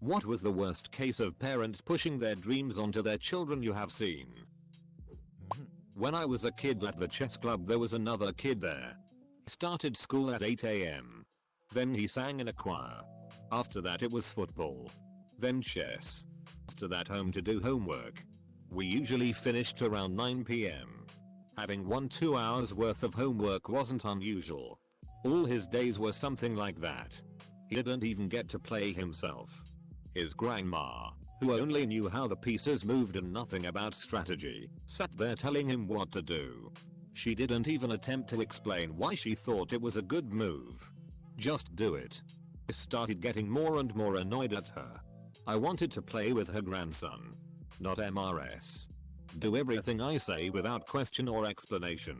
What was the worst case of parents pushing their dreams onto their children you have seen? When I was a kid at the chess club, there was another kid there. He started school at 8 AM. Then he sang in a choir. After that it was football. Then chess. After that home to do homework. We usually finished around 9 PM. Having 1-2 hours worth of homework wasn't unusual. All his days were something like that. He didn't even get to play himself. His grandma, who only knew how the pieces moved and nothing about strategy, sat there telling him what to do. She didn't even attempt to explain why she thought it was a good move. Just do it. I started getting more and more annoyed at her. I wanted to play with her grandson. Not MRS. Do everything I say without question or explanation.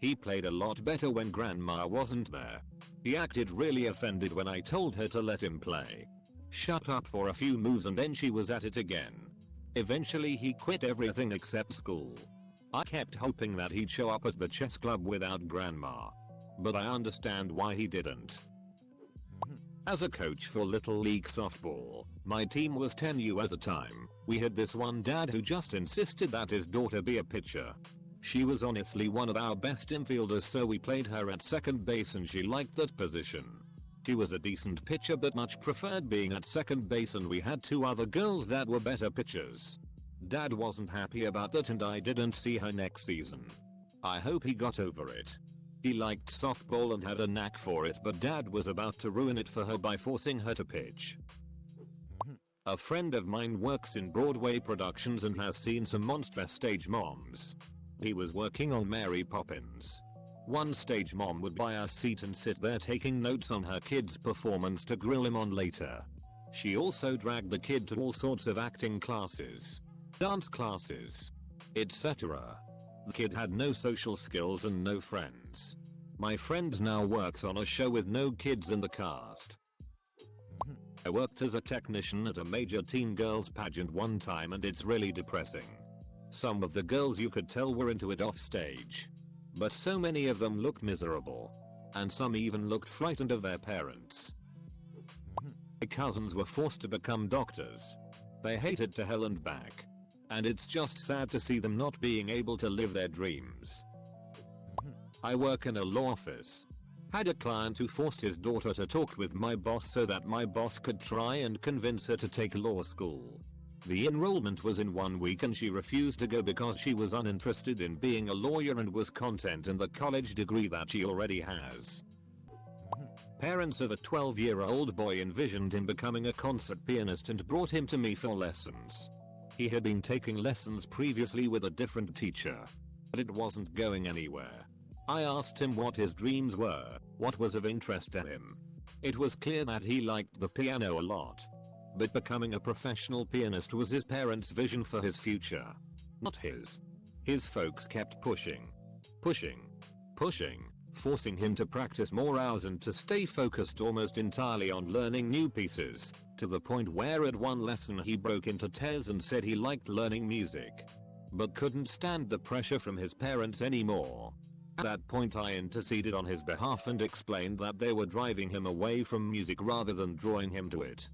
He played a lot better when grandma wasn't there. He acted really offended when I told her to let him play. Shut up for a few moves and then she was at it again. Eventually he quit everything except school. I kept hoping that he'd show up at the chess club without grandma. But I understand why he didn't. As a coach for Little League softball, my team was 10U at the time. We had this one dad who just insisted that his daughter be a pitcher. She was honestly one of our best infielders, so we played her at second base and she liked that position. She was a decent pitcher but much preferred being at second base, and we had 2 other girls that were better pitchers. Dad wasn't happy about that and I didn't see her next season. I hope he got over it. He liked softball and had a knack for it, but dad was about to ruin it for her by forcing her to pitch. A friend of mine works in Broadway productions and has seen some monstrous stage moms. He was working on Mary Poppins. One stage mom would buy a seat and sit there taking notes on her kid's performance to grill him on later. She also dragged the kid to all sorts of acting classes, dance classes, etc. The kid had no social skills and no friends. My friend now works on a show with no kids in the cast. I worked as a technician at a major teen girls pageant one time and it's really depressing. Some of the girls you could tell were into it off stage. But so many of them looked miserable. And some even looked frightened of their parents. My cousins were forced to become doctors. They hated to hell and back. And it's just sad to see them not being able to live their dreams. I work in a law office. Had a client who forced his daughter to talk with my boss so that my boss could try and convince her to take law school. The enrollment was in 1 week and she refused to go because she was uninterested in being a lawyer and was content in the college degree that she already has. Parents of a 12-year-old boy envisioned him becoming a concert pianist and brought him to me for lessons. He had been taking lessons previously with a different teacher, but it wasn't going anywhere. I asked him what his dreams were, what was of interest to him. It was clear that he liked the piano a lot. But becoming a professional pianist was his parents' vision for his future. Not his. His folks kept pushing, forcing him to practice more hours and to stay focused almost entirely on learning new pieces, to the point where at one lesson he broke into tears and said he liked learning music, but couldn't stand the pressure from his parents anymore. At that point I interceded on his behalf and explained that they were driving him away from music rather than drawing him to it.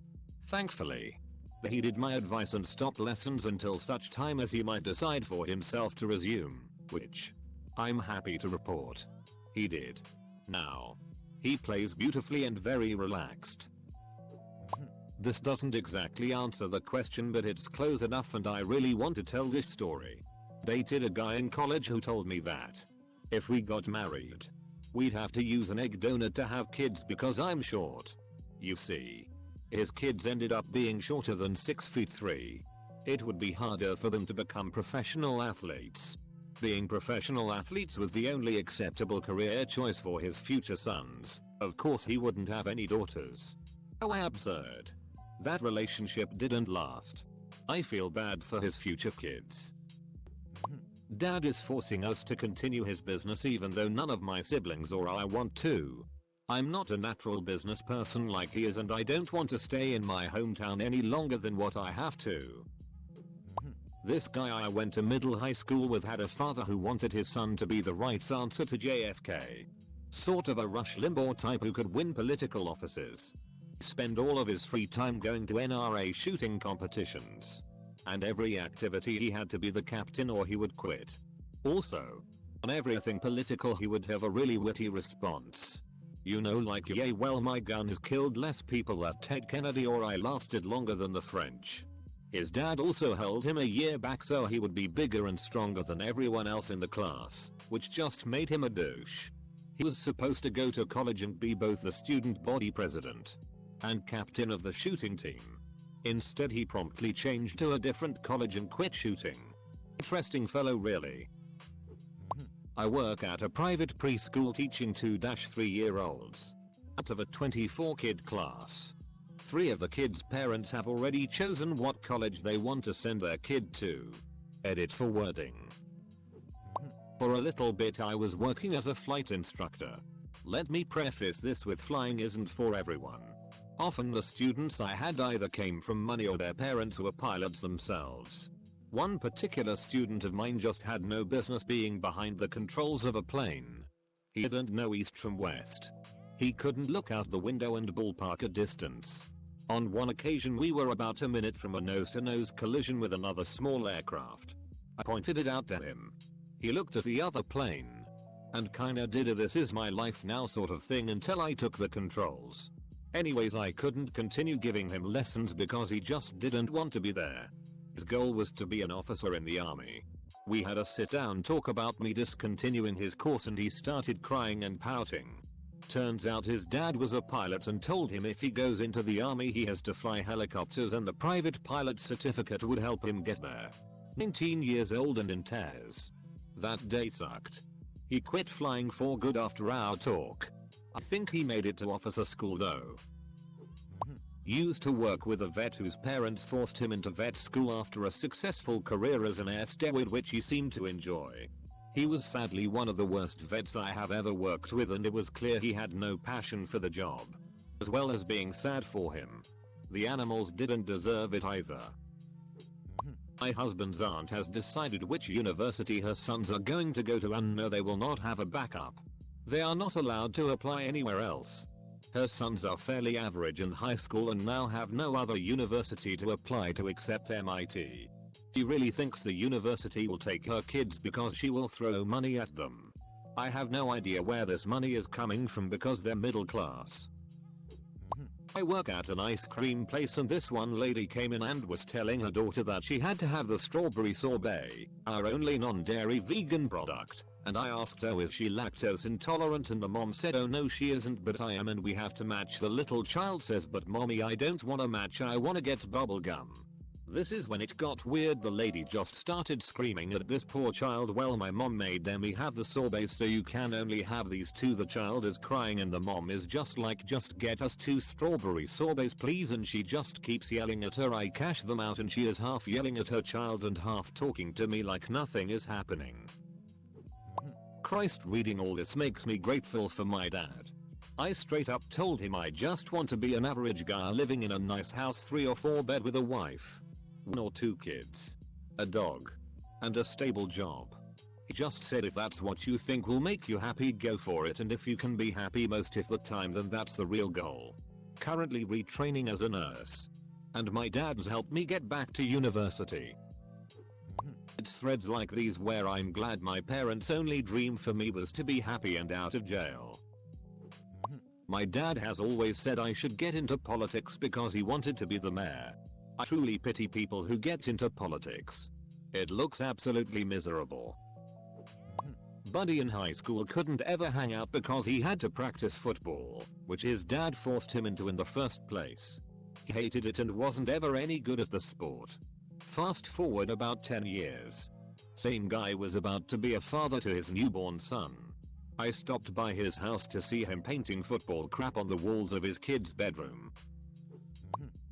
Thankfully, he heeded my advice and stopped lessons until such time as he might decide for himself to resume, which I'm happy to report he did. Now, he plays beautifully and very relaxed. This doesn't exactly answer the question, but it's close enough and I really want to tell this story. Dated a guy in college who told me that if we got married, we'd have to use an egg donor to have kids because I'm short. You see, his kids ended up being shorter than 6'3". It would be harder for them to become professional athletes. Being professional athletes was the only acceptable career choice for his future sons. Of course he wouldn't have any daughters. How absurd. That relationship didn't last. I feel bad for his future kids. Dad is forcing us to continue his business even though none of my siblings or I want to. I'm not a natural business person like he is and I don't want to stay in my hometown any longer than what I have to. This guy I went to middle high school with had a father who wanted his son to be the right answer to JFK. Sort of a Rush Limbaugh type who could win political offices. Spend all of his free time going to NRA shooting competitions. And every activity he had to be the captain or he would quit. Also, on everything political he would have a really witty response. You know, like, yeah, well, my gun has killed less people than Ted Kennedy, or I lasted longer than the French. His dad also held him a year back so he would be bigger and stronger than everyone else in the class, which just made him a douche. He was supposed to go to college and be both the student body president and captain of the shooting team. Instead he promptly changed to a different college and quit shooting. Interesting fellow, really. I work at a private preschool teaching 2-3-year-olds. Out of a 24 kid class, 3 of the kids' parents have already chosen what college they want to send their kid to. Edit for wording. For a little bit I was working as a flight instructor. Let me preface this with flying isn't for everyone. Often the students I had either came from money or their parents were pilots themselves. One particular student of mine just had no business being behind the controls of a plane. He didn't know east from west. He couldn't look out the window and ballpark a distance. On one occasion we were about a minute from a nose-to-nose collision with another small aircraft. I pointed it out to him. He looked at the other plane and kinda did a "this is my life now" sort of thing until I took the controls. Anyways, I couldn't continue giving him lessons because he just didn't want to be there. His goal was to be an officer in the army. We had a sit-down talk about me discontinuing his course and he started crying and pouting. Turns out his dad was a pilot and told him if he goes into the army he has to fly helicopters and the private pilot certificate would help him get there. 19 years old and in tears. That day sucked. He quit flying for good after our talk. I think he made it to officer school though. Used to work with a vet whose parents forced him into vet school after a successful career as an air steward, which he seemed to enjoy. He was sadly one of the worst vets I have ever worked with, and it was clear he had no passion for the job. As well as being sad for him, the animals didn't deserve it either. My husband's aunt has decided which university her sons are going to go to, and no, they will not have a backup. They are not allowed to apply anywhere else. Her sons are fairly average in high school and now have no other university to apply to except MIT. She really thinks the university will take her kids because she will throw money at them. I have no idea where this money is coming from because they're middle class. I work at an ice cream place and this one lady came in and was telling her daughter that she had to have the strawberry sorbet, our only non-dairy vegan product, and I asked her is she lactose intolerant, and the mom said oh no she isn't but I am and we have to match. The little child says but mommy I don't wanna match, I wanna get bubble gum. This is when it got weird. The lady just started screaming at this poor child. Well, my mom made them we have the sorbet so you can only have these 2. The child is crying and the mom is just like just get us 2 strawberry sorbets please, and she just keeps yelling at her. I cash them out and she is half yelling at her child and half talking to me like nothing is happening. Christ, reading all this makes me grateful for my dad. I straight up told him I just want to be an average guy living in a nice house, 3 or 4 bed with a wife, 1 or 2 kids, a dog, and a stable job. He just said if that's what you think will make you happy, go for it, and if you can be happy most of the time then that's the real goal. Currently retraining as a nurse. And my dad's helped me get back to university. It's threads like these where I'm glad my parents' only dream for me was to be happy and out of jail. My dad has always said I should get into politics because he wanted to be the mayor. I truly pity people who get into politics. It looks absolutely miserable. Buddy in high school couldn't ever hang out because he had to practice football, which his dad forced him into in the first place. He hated it and wasn't ever any good at the sport. Fast forward about 10 years. Same guy was about to be a father to his newborn son. I stopped by his house to see him painting football crap on the walls of his kid's bedroom.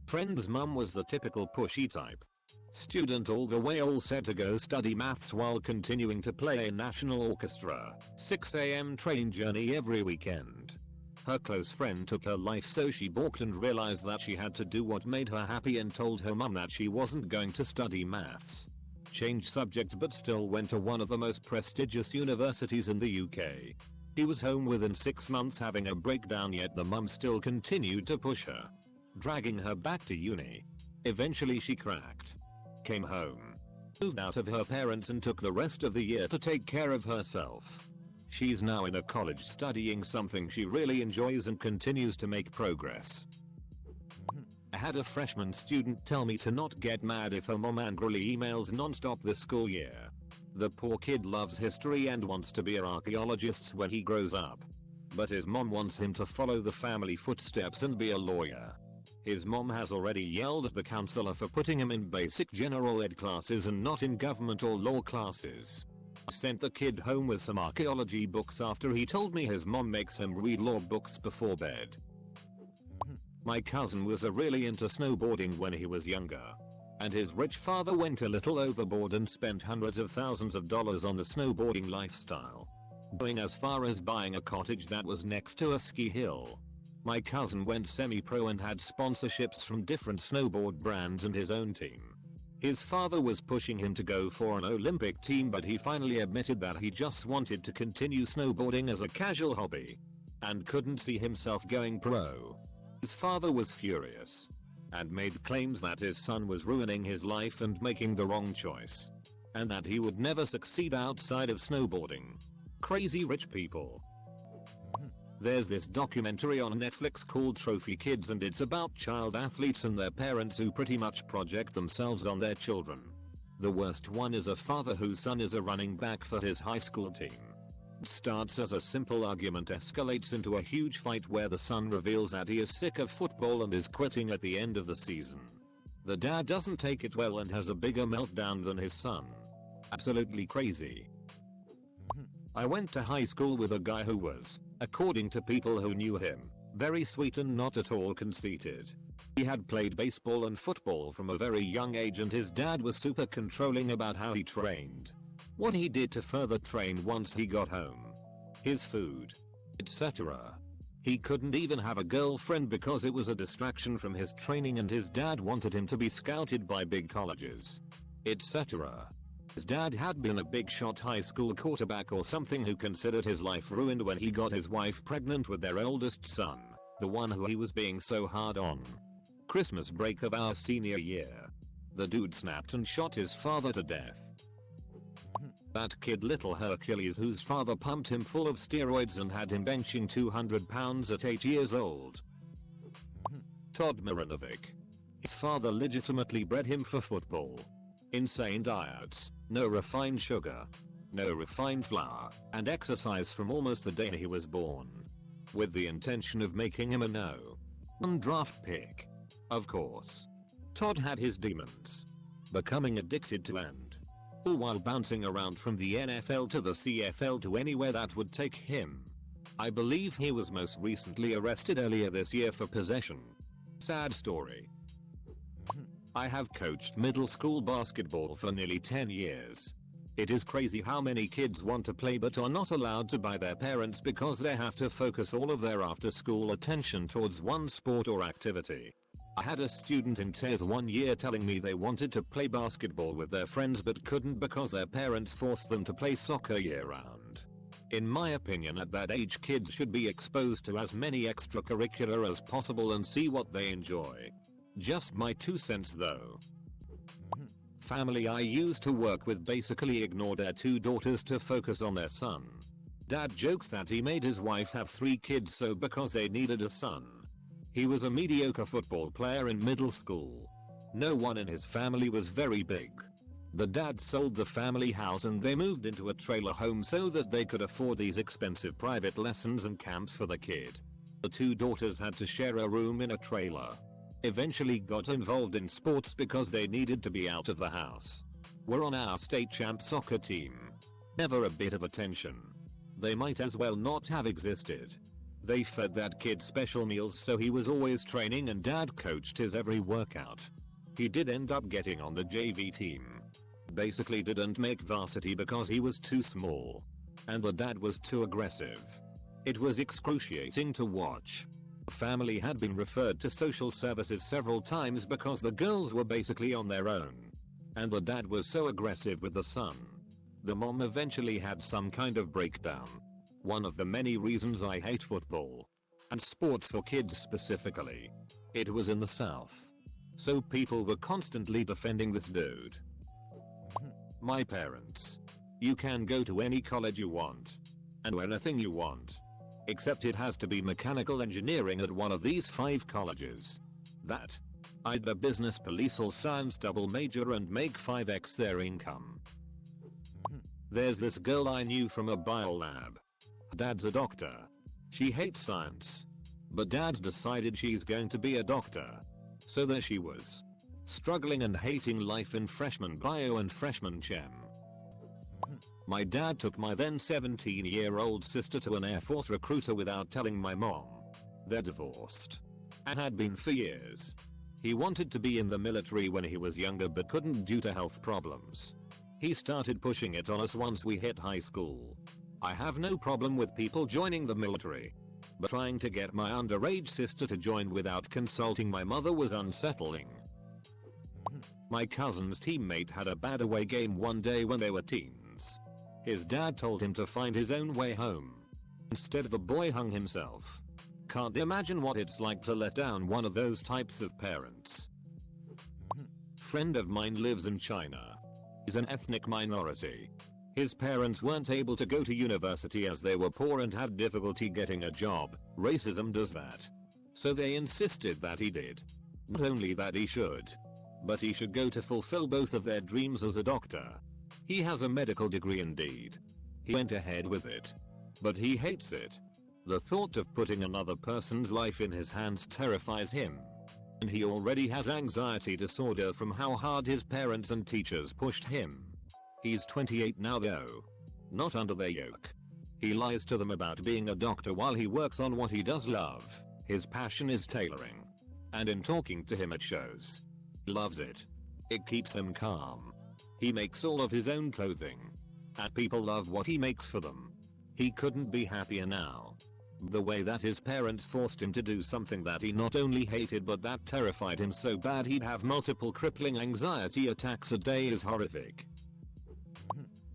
Friend's mum was the typical pushy type. Student all the way, all set to go study maths while continuing to play in national orchestra. 6 AM train journey every weekend. Her close friend took her life so she balked and realized that she had to do what made her happy and told her mum that she wasn't going to study maths. Changed subject but still went to one of the most prestigious universities in the UK. He was home within 6 months having a breakdown, yet the mum still continued to push her. dragging her back to uni. Eventually she cracked. Came home. Moved out of her parents and took the rest of the year to take care of herself. She's now in a college studying something she really enjoys and continues to make progress. I had a freshman student tell me to not get mad if her mom angrily emails non-stop this school year. The poor kid loves history and wants to be an archaeologist when he grows up. But his mom wants him to follow the family footsteps and be a lawyer. His mom has already yelled at the counselor for putting him in basic general ed classes and not in government or law classes. I sent the kid home with some archaeology books after he told me his mom makes him read law books before bed. My cousin was really into snowboarding when he was younger. And his rich father went a little overboard and spent hundreds of thousands of dollars on the snowboarding lifestyle. Going as far as buying a cottage that was next to a ski hill. My cousin went semi-pro and had sponsorships from different snowboard brands and his own team. His father was pushing him to go for an Olympic team, but he finally admitted that he just wanted to continue snowboarding as a casual hobby. And couldn't see himself going pro. His father was furious. And made claims that his son was ruining his life and making the wrong choice. And that he would never succeed outside of snowboarding. Crazy rich people. There's this documentary on Netflix called Trophy Kids, and it's about child athletes and their parents who pretty much project themselves on their children. The worst one is a father whose son is a running back for his high school team. It starts as a simple argument, escalates into a huge fight where the son reveals that he is sick of football and is quitting at the end of the season. The dad doesn't take it well and has a bigger meltdown than his son. Absolutely crazy. I went to high school with a guy who was, according to people who knew him, very sweet and not at all conceited. He had played baseball and football from a very young age, and his dad was super controlling about how he trained, what he did to further train once he got home, his food, etc. He couldn't even have a girlfriend because it was a distraction from his training, and his dad wanted him to be scouted by big colleges, etc. His dad had been a big shot high school quarterback or something who considered his life ruined when he got his wife pregnant with their oldest son, the one who he was being so hard on. Christmas break of our senior year. The dude snapped and shot his father to death. That kid, little Hercules, whose father pumped him full of steroids and had him benching 200 pounds at 8 years old. Todd Marinovic. His father legitimately bred him for football. Insane diets, no refined sugar, no refined flour, and exercise from almost the day he was born. With the intention of making him a no.1 draft pick. Of course. Todd had his demons. Becoming addicted to and all while bouncing around from the NFL to the CFL to anywhere that would take him. I believe he was most recently arrested earlier this year for possession. Sad story. I have coached middle school basketball for nearly 10 years. It is crazy how many kids want to play but are not allowed to by their parents because they have to focus all of their after-school attention towards one sport or activity. I had a student in TES one year telling me they wanted to play basketball with their friends but couldn't because their parents forced them to play soccer year-round. In my opinion, at that age kids should be exposed to as many extracurricular as possible and see what they enjoy. Just my 2 cents though. Family I used to work with basically ignored their 2 daughters to focus on their son. Dad jokes that he made his wife have 3 kids so because they needed a son. He was a mediocre football player in middle school. No one in his family was very big. The dad sold the family house and they moved into a trailer home so that they could afford these expensive private lessons and camps for the kid. The 2 daughters had to share a room in a trailer. Eventually got involved in sports because they needed to be out of the house. Were on our state champ soccer team. Never a bit of attention. They might as well not have existed. They fed that kid special meals so he was always training, and dad coached his every workout. He did end up getting on the JV team. Basically didn't make varsity because he was too small. And the dad was too aggressive. It was excruciating to watch. The family had been referred to social services several times because the girls were basically on their own. And the dad was so aggressive with the son. The mom eventually had some kind of breakdown. One of the many reasons I hate football. And sports for kids specifically. It was in the south. So people were constantly defending this dude. My parents. You can go to any college you want. And anything you want. Except it has to be mechanical engineering at one of these 5 colleges. That. Either business, police or science double major and make 5x their income. There's this girl I knew from a biolab. Dad's a doctor. She hates science. But dad's decided she's going to be a doctor. So there she was. Struggling and hating life in freshman bio and freshman chem. My dad took my then 17-year-old sister to an Air Force recruiter without telling my mom. They're divorced. And had been for years. He wanted to be in the military when he was younger but couldn't due to health problems. He started pushing it on us once we hit high school. I have no problem with people joining the military. But trying to get my underage sister to join without consulting my mother was unsettling. My cousin's teammate had a bad away game one day when they were teens. His dad told him to find his own way home. Instead the boy hung himself. Can't imagine what it's like to let down one of those types of parents. Friend of mine lives in China. He's an ethnic minority. His parents weren't able to go to university as they were poor and had difficulty getting a job. Racism does that. So they insisted that he did. Not only that he should, but he should go to fulfill both of their dreams as a doctor. He has a medical degree indeed. He went ahead with it. But he hates it. The thought of putting another person's life in his hands terrifies him. And he already has anxiety disorder from how hard his parents and teachers pushed him. He's 28 now though. Not under their yoke. He lies to them about being a doctor while he works on what he does love. His passion is tailoring. And in talking to him it shows. Loves it. It keeps him calm. He makes all of his own clothing. And people love what he makes for them. He couldn't be happier now. The way that his parents forced him to do something that he not only hated but that terrified him so bad he'd have multiple crippling anxiety attacks a day is horrific.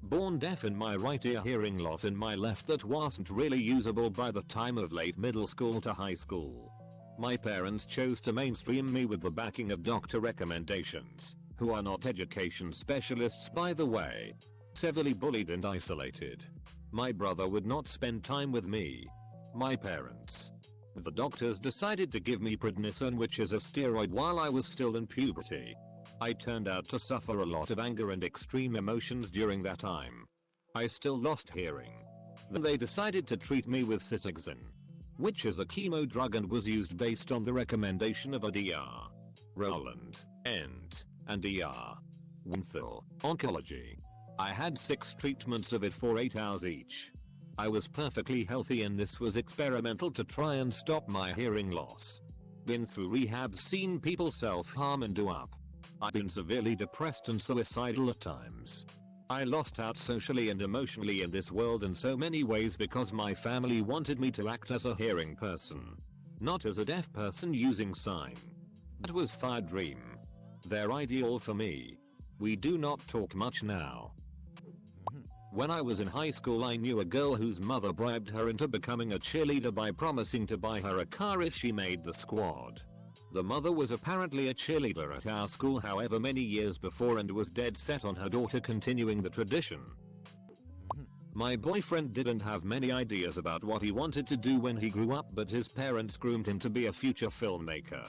Born deaf in my right ear, hearing loss in my left that wasn't really usable by the time of late middle school to high school. My parents chose to mainstream me with the backing of doctor recommendations, who are not education specialists by the way. Severely bullied and isolated. My brother would not spend time with me. My parents. The doctors decided to give me prednisone, which is a steroid, while I was still in puberty. I turned out to suffer a lot of anger and extreme emotions during that time. I still lost hearing. Then they decided to treat me with Citoxan, which is a chemo drug and was used based on the recommendation of a Dr. Roland and Dr. Winthal, oncology. I had 6 treatments of it for 8 hours each. I was perfectly healthy and this was experimental to try and stop my hearing loss. Been through rehab, seen people self-harm and do up. I've been severely depressed and suicidal at times. I lost out socially and emotionally in this world in so many ways because my family wanted me to act as a hearing person, not as a deaf person using sign. That was their dream. Their ideal for me. We do not talk much now. When I was in high school I knew a girl whose mother bribed her into becoming a cheerleader by promising to buy her a car if she made the squad. The mother was apparently a cheerleader at our school however many years before and was dead set on her daughter continuing the tradition. My boyfriend didn't have many ideas about what he wanted to do when he grew up, but his parents groomed him to be a future filmmaker.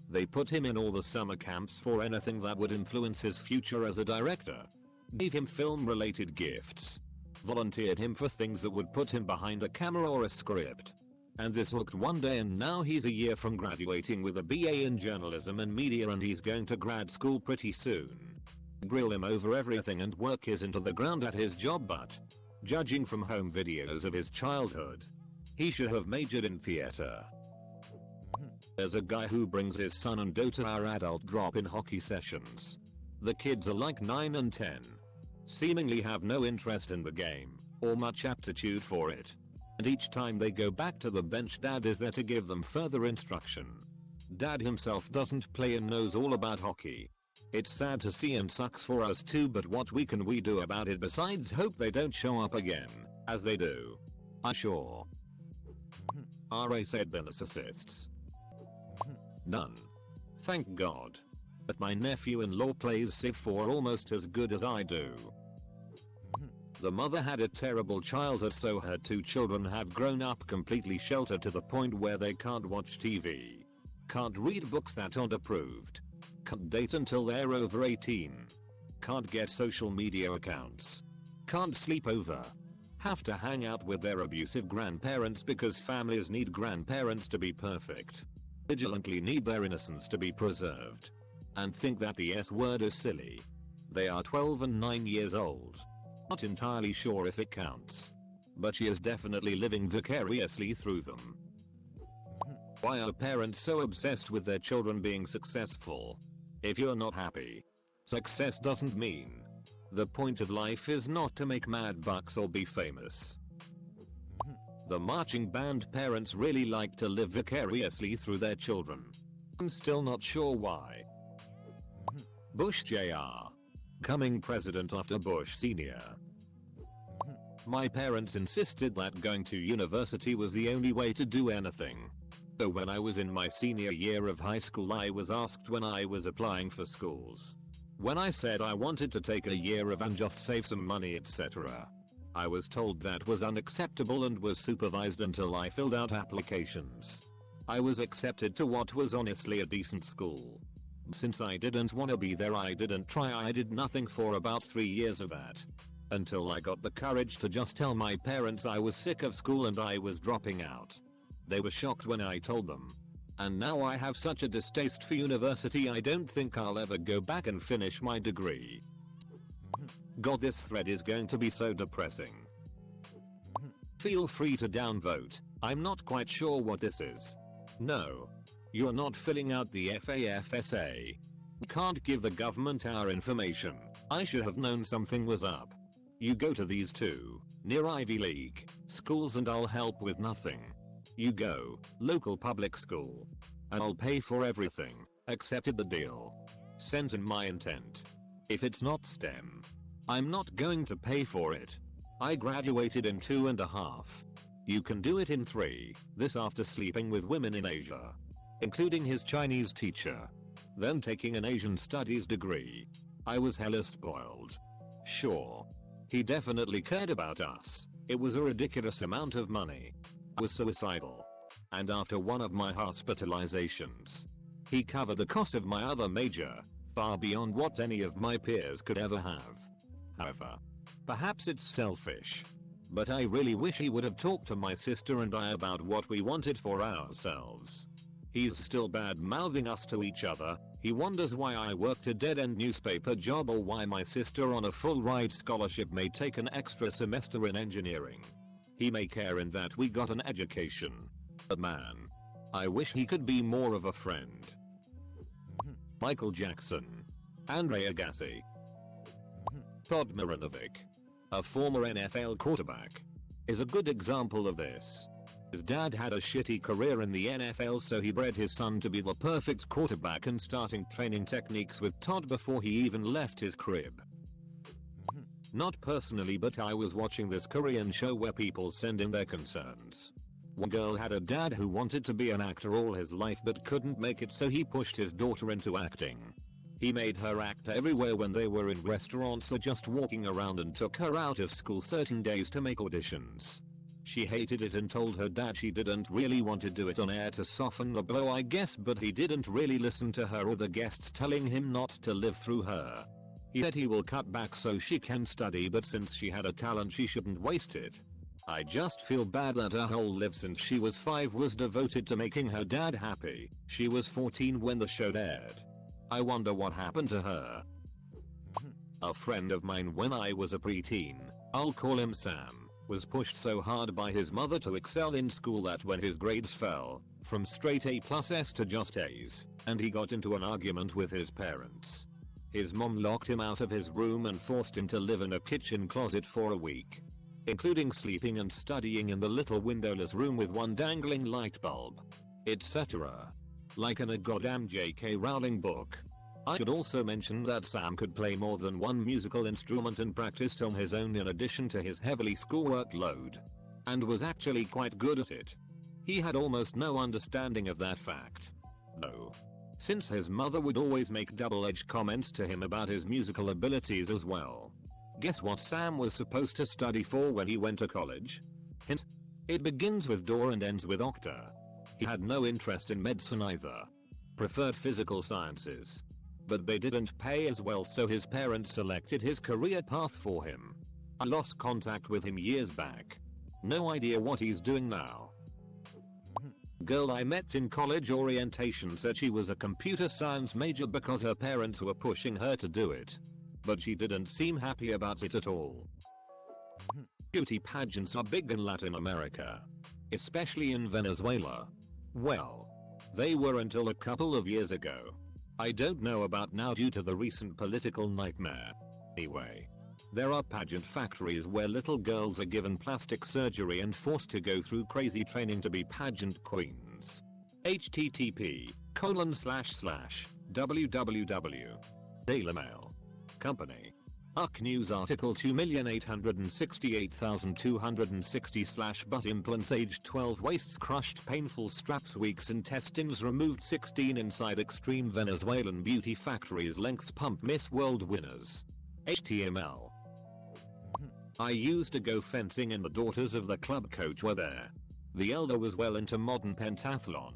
They put him in all the summer camps for anything that would influence his future as a director. Gave him film-related gifts. Volunteered him for things that would put him behind a camera or a script. And this hooked one day and now he's a year from graduating with a BA in journalism and media and he's going to grad school pretty soon. Grill him over everything and work his into the ground at his job, but judging from home videos of his childhood, he should have majored in theater. There's a guy who brings his son and daughter to our adult drop-in hockey sessions. The kids are like 9 and 10. Seemingly have no interest in the game, or much aptitude for it. And each time they go back to the bench, Dad is there to give them further instruction. Dad himself doesn't play and knows all about hockey. It's sad to see and sucks for us too, but what we do about it besides hope they don't show up again, as they do? I sure. RA said narcissists. None. Thank God. But my nephew-in-law plays Civ 4 almost as good as I do. The mother had a terrible childhood, so her 2 children have grown up completely sheltered to the point where they can't watch TV. Can't read books that aren't approved. Can't date until they're over 18. Can't get social media accounts. Can't sleep over. Have to hang out with their abusive grandparents because families need grandparents to be perfect. Vigilantly need their innocence to be preserved. And think that the S word is silly. They are 12 and 9 years old. Not entirely sure if it counts. But she is definitely living vicariously through them. Why are parents so obsessed with their children being successful? If you're not happy, success doesn't mean. The point of life is not to make mad bucks or be famous. The marching band parents really like to live vicariously through their children. I'm still not sure why. Bush Jr. Coming president after Bush Sr. My parents insisted that going to university was the only way to do anything. So when I was in my senior year of high school, I was asked when I was applying for schools. When I said I wanted to take a year of and just save some money, etc., I was told that was unacceptable and was supervised until I filled out applications. I was accepted to what was honestly a decent school. Since I didn't want to be there, I didn't try. I did nothing for about 3 years of that. Until I got the courage to just tell my parents I was sick of school and I was dropping out. They were shocked when I told them. And now I have such a distaste for university, I don't think I'll ever go back and finish my degree. God, this thread is going to be so depressing. Feel free to downvote. I'm not quite sure what this is. No. You're not filling out the FAFSA. Can't give the government our information. I should have known something was up. You go to these 2, near Ivy League, schools and I'll help with nothing. You go, local public school. And I'll pay for everything. Accepted the deal. Sent in my intent. If it's not STEM, I'm not going to pay for it. I graduated in 2.5. You can do it in 3, this after sleeping with women in Asia. Including his Chinese teacher. Then taking an Asian studies degree. I was hella spoiled. Sure. He definitely cared about us. It was a ridiculous amount of money. I was suicidal. And after one of my hospitalizations, he covered the cost of my other major, far beyond what any of my peers could ever have. However, perhaps it's selfish. But I really wish he would have talked to my sister and I about what we wanted for ourselves. He's still bad-mouthing us to each other. He wonders why I worked a dead-end newspaper job or why my sister on a full-ride scholarship may take an extra semester in engineering. He may care in that we got an education. But man, I wish he could be more of a friend. Michael Jackson. Andre Agassi. Todd Marinovic, a former NFL quarterback, is a good example of this. His dad had a shitty career in the NFL, so he bred his son to be the perfect quarterback and starting training techniques with Todd before he even left his crib. Not personally, but I was watching this Korean show where people send in their concerns. One girl had a dad who wanted to be an actor all his life but couldn't make it, so he pushed his daughter into acting. He made her act everywhere when they were in restaurants or just walking around, and took her out of school certain days to make auditions. She hated it and told her dad she didn't really want to do it on air to soften the blow, I guess, but he didn't really listen to her or the guests telling him not to live through her. He said he will cut back so she can study, but since she had a talent she shouldn't waste it. I just feel bad that her whole life since she was 5 was devoted to making her dad happy. She was 14 when the show aired. I wonder what happened to her. A friend of mine when I was a preteen, I'll call him Sam, was pushed so hard by his mother to excel in school that when his grades fell, from straight A+S to just A's, and he got into an argument with his parents. His mom locked him out of his room and forced him to live in a kitchen closet for a week, including sleeping and studying in the little windowless room with one dangling light bulb, etc. Like in a goddamn J.K. Rowling book. I should also mention that Sam could play more than one musical instrument and practiced on his own in addition to his heavily schoolwork load, and was actually quite good at it. He had almost no understanding of that fact. though. Since his mother would always make double-edged comments to him about his musical abilities as well. Guess what Sam was supposed to study for when he went to college? Hint. It begins with DOR and ends with Octa. He had no interest in medicine either. Preferred physical sciences. But they didn't pay as well, so his parents selected his career path for him. I lost contact with him years back. No idea what he's doing now. Girl I met in college orientation said she was a computer science major because her parents were pushing her to do it. But she didn't seem happy about it at all. Beauty pageants are big in Latin America. Especially in Venezuela. Well, they were until a couple of years ago. I don't know about now due to the recent political nightmare. Anyway. There are pageant factories where little girls are given plastic surgery and forced to go through crazy training to be pageant queens. http://www. Daily Mail. Company. UC News article 2,868,260 butt implants aged 12 waists crushed painful straps weeks intestines removed 16 inside extreme Venezuelan beauty factories lengths pump Miss World winners. HTML. I used to go fencing and the daughters of the club coach were there. The elder was well into modern pentathlon.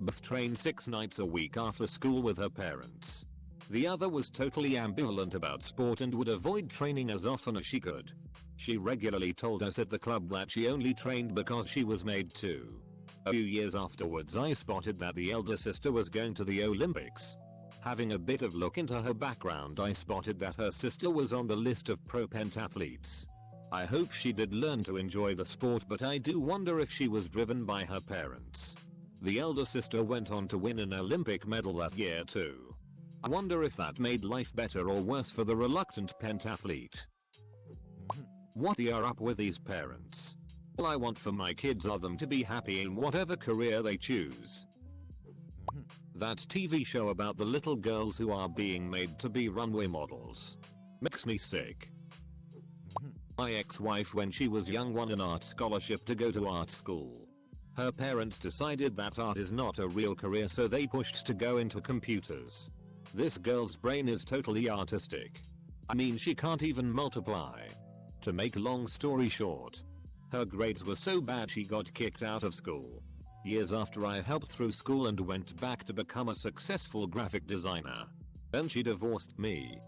Both trained 6 nights a week after school with her parents. The other was totally ambivalent about sport and would avoid training as often as she could. She regularly told us at the club that she only trained because she was made to. A few years afterwards I spotted that the elder sister was going to the Olympics. Having a bit of look into her background I spotted that her sister was on the list of pro pentathletes. I hope she did learn to enjoy the sport, but I do wonder if she was driven by her parents. The elder sister went on to win an Olympic medal that year too. I wonder if that made life better or worse for the reluctant pentathlete. What are up with these parents? All I want for my kids are them to be happy in whatever career they choose. That TV show about the little girls who are being made to be runway models makes me sick. My ex-wife when she was young won an art scholarship to go to art school. Her parents decided that art is not a real career, so they pushed to go into computers. This girl's brain is totally artistic. I mean, she can't even multiply. To make long story short, her grades were so bad she got kicked out of school. Years after I helped through school and went back to become a successful graphic designer. Then she divorced me.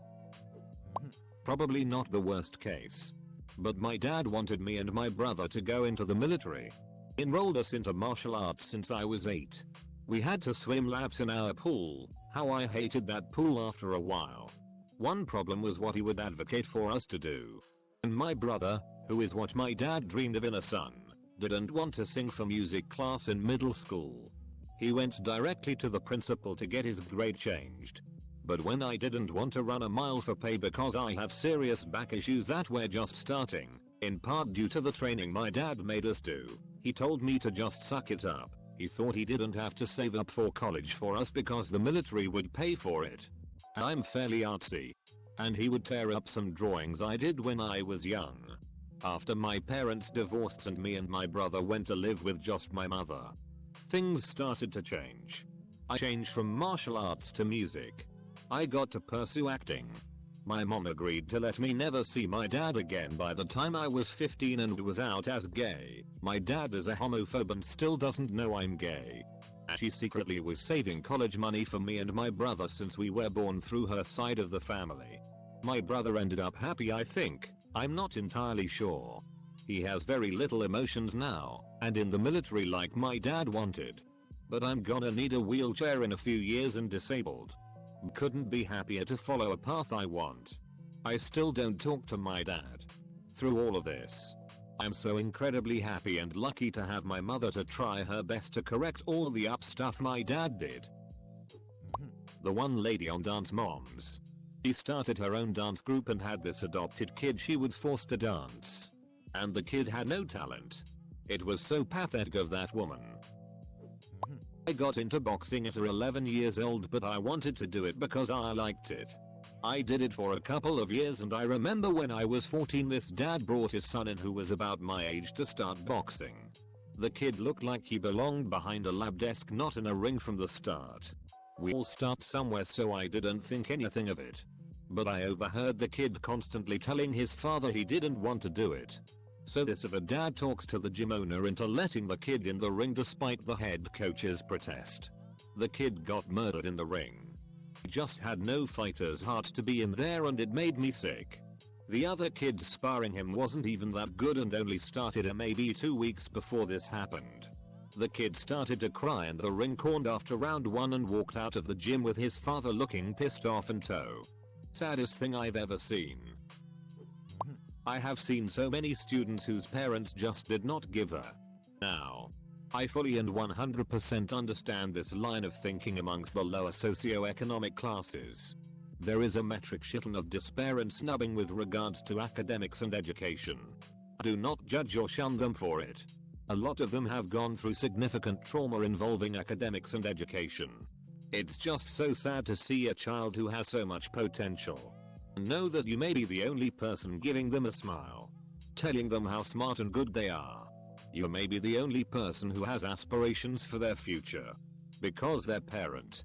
Probably not the worst case. But my dad wanted me and my brother to go into the military. Enrolled us into martial arts since I was 8. We had to swim laps in our pool. How I hated that pool after a while. One problem was what he would advocate for us to do. And my brother, who is what my dad dreamed of in a son, didn't want to sing for music class in middle school. He went directly to the principal to get his grade changed. But when I didn't want to run a mile for pay because I have serious back issues that were just starting, in part due to the training my dad made us do, he told me to just suck it up. He thought he didn't have to save up for college for us because the military would pay for it. I'm fairly artsy. And he would tear up some drawings I did when I was young. After my parents divorced and me and my brother went to live with just my mother, things started to change. I changed from martial arts to music. I got to pursue acting. My mom agreed to let me never see my dad again by the time I was 15 and was out as gay. My dad is a homophobe and still doesn't know I'm gay. She secretly was saving college money for me and my brother since we were born through her side of the family. My brother ended up happy, I think. I'm not entirely sure. He has very little emotions now, and in the military like my dad wanted. But I'm gonna need a wheelchair in a few years and disabled. Couldn't be happier to follow a path I want. I still don't talk to my dad. Through all of this, I'm so incredibly happy and lucky to have my mother to try her best to correct all the up stuff my dad did. The one lady on Dance Moms. She started her own dance group and had this adopted kid she would force to dance. And the kid had no talent. It was so pathetic of that woman. I got into boxing at 11 years old, but I wanted to do it because I liked it. I did it for a couple of years, and I remember when I was 14 this dad brought his son in who was about my age to start boxing. The kid looked like he belonged behind a lab desk, not in a ring from the start. We all start somewhere, so I didn't think anything of it. But I overheard the kid constantly telling his father he didn't want to do it. So this of a dad talks to the gym owner into letting the kid in the ring despite the head coach's protest. The kid got murdered in the ring. He just had no fighter's heart to be in there, and it made me sick. The other kid sparring him wasn't even that good and only started maybe 2 weeks before this happened. The kid started to cry and the ring conned after round 1 and walked out of the gym with his father looking pissed off and toe. Saddest thing I've ever seen. I have seen so many students whose parents just did not give a now. I fully and 100% understand this line of thinking amongst the lower socioeconomic classes. There is a metric shitton of despair and snubbing with regards to academics and education. Do not judge or shun them for it. A lot of them have gone through significant trauma involving academics and education. It's just so sad to see a child who has so much potential. Know that you may be the only person giving them a smile, telling them how smart and good they are. You may be the only person who has aspirations for their future. Because their parents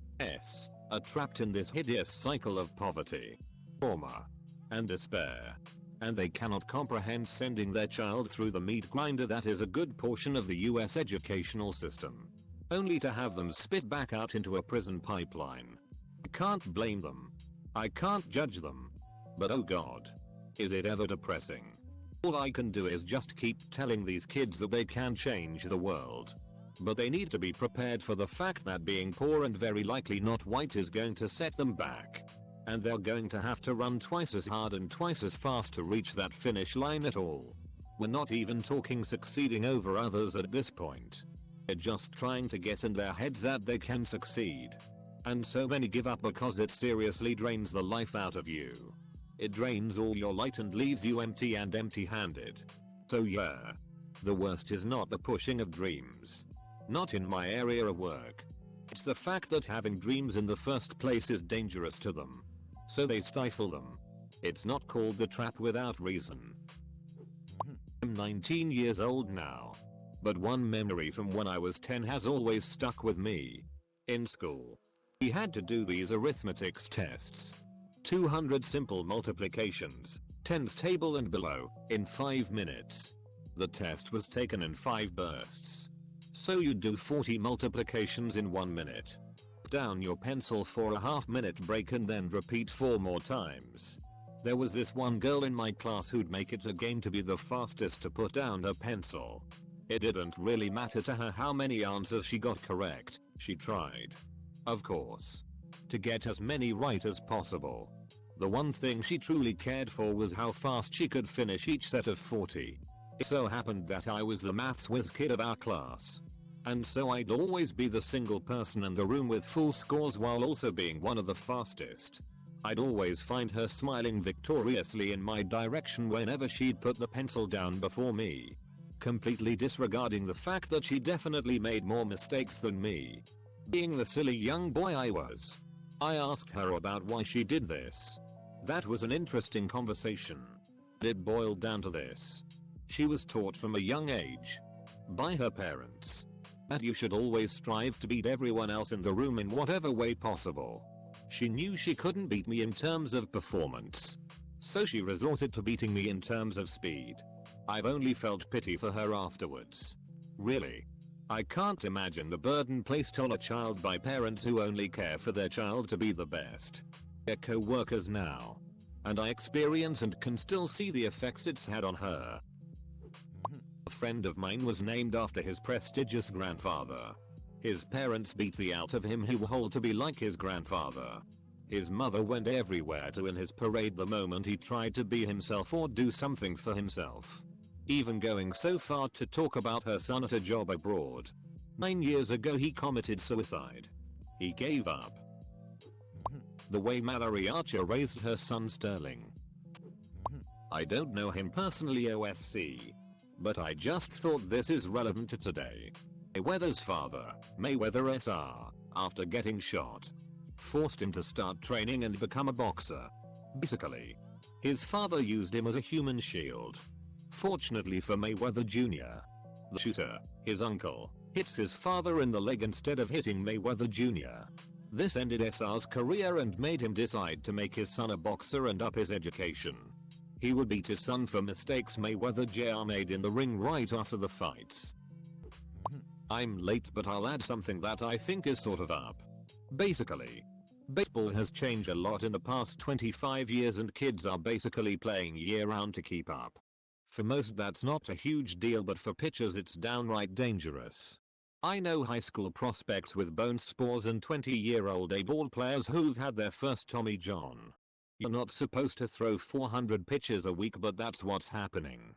are trapped in this hideous cycle of poverty, trauma, and despair. And they cannot comprehend sending their child through the meat grinder that is a good portion of the US educational system, only to have them spit back out into a prison pipeline. I can't blame them. I can't judge them. But oh god, is it ever depressing. All I can do is just keep telling these kids that they can change the world. But they need to be prepared for the fact that being poor and very likely not white is going to set them back. And they're going to have to run twice as hard and twice as fast to reach that finish line at all. We're not even talking succeeding over others at this point. They're just trying to get in their heads that they can succeed. And so many give up because it seriously drains the life out of you. It drains all your light and leaves you empty and empty-handed. So yeah. The worst is not the pushing of dreams. Not in my area of work. It's the fact that having dreams in the first place is dangerous to them. So they stifle them. It's not called the trap without reason. I'm 19 years old now. But one memory from when I was 10 has always stuck with me. In school, we had to do these arithmetics tests. 200 simple multiplications, tens table and below, in 5 minutes. The test was taken in 5 bursts. So you do 40 multiplications in 1 minute. Down your pencil for a half-minute break and then repeat 4 more times. There was this one girl in my class who'd make it a game to be the fastest to put down her pencil. It didn't really matter to her how many answers she got correct, she tried. Of course. To get as many right as possible. The one thing she truly cared for was how fast she could finish each set of 40. It so happened that I was the maths whiz kid of our class. And so I'd always be the single person in the room with full scores while also being one of the fastest. I'd always find her smiling victoriously in my direction whenever she'd put the pencil down before me. Completely disregarding the fact that she definitely made more mistakes than me. Being the silly young boy I was, I asked her about why she did this. That was an interesting conversation. It boiled down to this. She was taught from a young age, by her parents, that you should always strive to beat everyone else in the room in whatever way possible. She knew she couldn't beat me in terms of performance, so she resorted to beating me in terms of speed. I've only felt pity for her afterwards. Really. I can't imagine the burden placed on a child by parents who only care for their child to be the best. They're co-workers now. And I experience and can still see the effects it's had on her. A friend of mine was named after his prestigious grandfather. His parents beat the out of him who were to be like his grandfather. His mother went everywhere to win his parade the moment he tried to be himself or do something for himself. Even going so far to talk about her son at a job abroad. 9 years ago he committed suicide. He gave up. The way Mallory Archer raised her son Sterling. I don't know him personally OFC. But I just thought this is relevant to today. Mayweather's father, Mayweather SR, after getting shot, forced him to start training and become a boxer. Basically, his father used him as a human shield. Fortunately for Mayweather Jr., The shooter, his uncle, hits his father in the leg instead of hitting Mayweather Jr. This ended SR's career and made him decide to make his son a boxer and up his education. He would beat his son for mistakes Mayweather Jr. made in the ring right after the fights. I'm late, but I'll add something that I think is sort of up. Basically, baseball has changed a lot in the past 25 years and kids are basically playing year round to keep up. For most that's not a huge deal, but for pitchers it's downright dangerous. I know high school prospects with bone spurs and 20-year-old A-ball players who've had their first Tommy John. You're not supposed to throw 400 pitches a week, but that's what's happening.